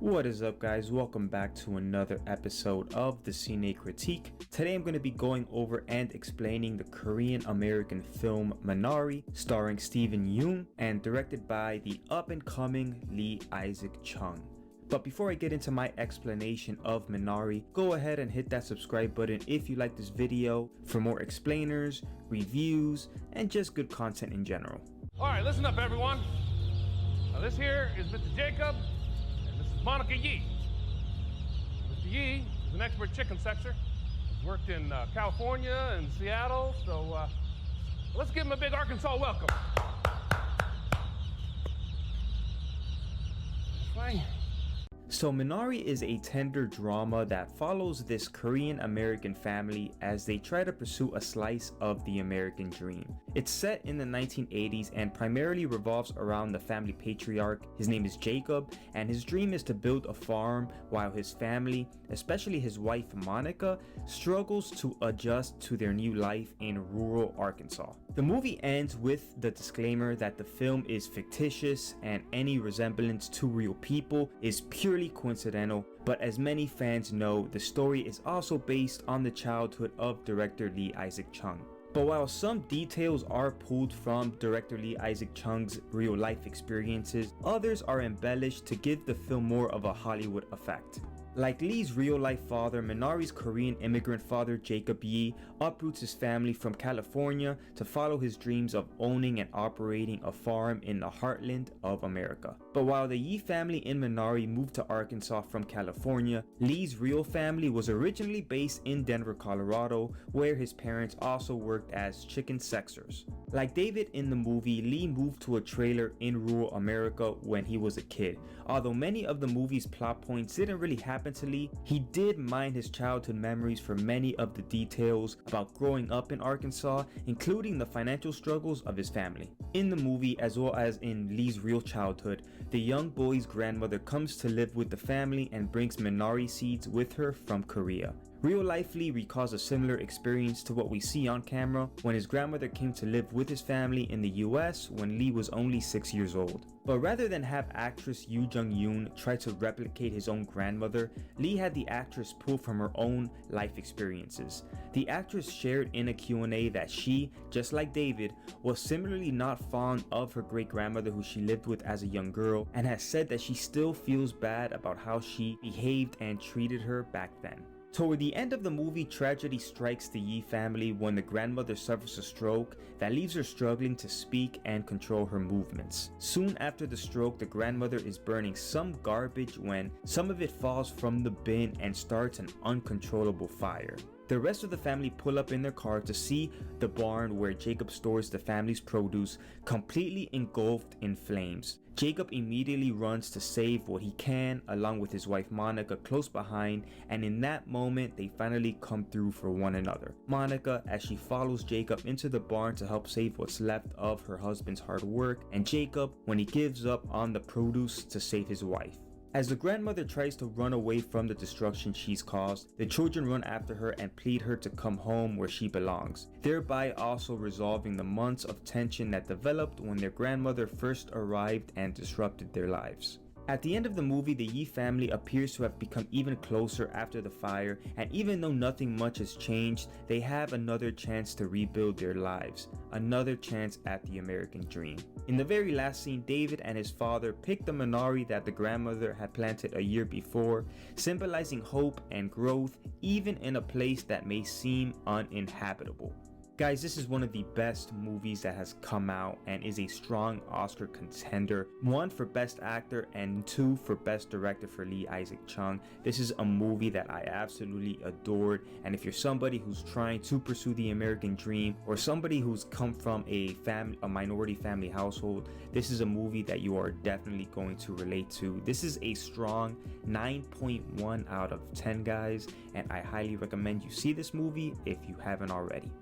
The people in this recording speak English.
What is up, guys? Welcome back to another episode of the Cine Critique. Today I'm going to be going over and explaining the Korean American film Minari, starring Steven Yeun and directed by the up-and-coming Lee Isaac Chung. But before I get into my explanation of Minari, go ahead and hit that subscribe button if you like this video for more explainers, reviews, and just good content in general. Alright, listen up everyone. Now this here is Mr. Jacob, and this is Monica Yee. Mr. Yee is an expert chicken sexer. He's worked in California and Seattle, so let's give him a big Arkansas welcome. This way. So Minari is a tender drama that follows this Korean American family as they try to pursue a slice of the American dream. It's set in the 1980s and primarily revolves around the family patriarch. His name is Jacob, and his dream is to build a farm while his family, especially his wife Monica, struggles to adjust to their new life in rural Arkansas. The movie ends with the disclaimer that the film is fictitious and any resemblance to real people is purely coincidental, but as many fans know, the story is also based on the childhood of director Lee Isaac Chung. But while some details are pulled from director Lee Isaac Chung's real life experiences, others are embellished to give the film more of a Hollywood effect. Like Lee's real-life father, Minari's Korean immigrant father, Jacob Yee, uproots his family from California to follow his dreams of owning and operating a farm in the heartland of America. But while the Yee family in Minari moved to Arkansas from California, Lee's real family was originally based in Denver, Colorado, where his parents also worked as chicken sexers. Like David in the movie, Lee moved to a trailer in rural America when he was a kid. Although many of the movie's plot points didn't really happen to Lee, he did mine his childhood memories for many of the details about growing up in Arkansas, including the financial struggles of his family. In the movie, as well as in Lee's real childhood, the young boy's grandmother comes to live with the family and brings Minari seeds with her from Korea. Real life Lee recalls a similar experience to what we see on camera when his grandmother came to live with his family in the US when Lee was only 6 years old. But rather than have actress Yoo Jung-yoon try to replicate his own grandmother, Lee had the actress pull from her own life experiences. The actress shared in a Q&A that she, just like David, was similarly not fond of her great-grandmother who she lived with as a young girl, and has said that she still feels bad about how she behaved and treated her back then. Toward the end of the movie, tragedy strikes the Yee family when the grandmother suffers a stroke that leaves her struggling to speak and control her movements. Soon after the stroke, the grandmother is burning some garbage when some of it falls from the bin and starts an uncontrollable fire. The rest of the family pull up in their car to see the barn where Jacob stores the family's produce completely engulfed in flames. Jacob immediately runs to save what he can along with his wife Monica close behind, and in that moment they finally come through for one another. Monica, as she follows Jacob into the barn to help save what's left of her husband's hard work, and Jacob when he gives up on the produce to save his wife. As the grandmother tries to run away from the destruction she's caused, the children run after her and plead her to come home where she belongs, thereby also resolving the months of tension that developed when their grandmother first arrived and disrupted their lives. At the end of the movie, the Yee family appears to have become even closer after the fire, and even though nothing much has changed, they have another chance to rebuild their lives, another chance at the American dream. In the very last scene, David and his father pick the Minari that the grandmother had planted a year before, symbolizing hope and growth even in a place that may seem uninhabitable. Guys, this is one of the best movies that has come out and is a strong Oscar contender. 1 for Best Actor and 2 for Best Director for Lee Isaac Chung. This is a movie that I absolutely adored, and if you're somebody who's trying to pursue the American dream or somebody who's come from a minority family household, this is a movie that you are definitely going to relate to. This is a strong 9.1 out of 10, guys, and I highly recommend you see this movie if you haven't already.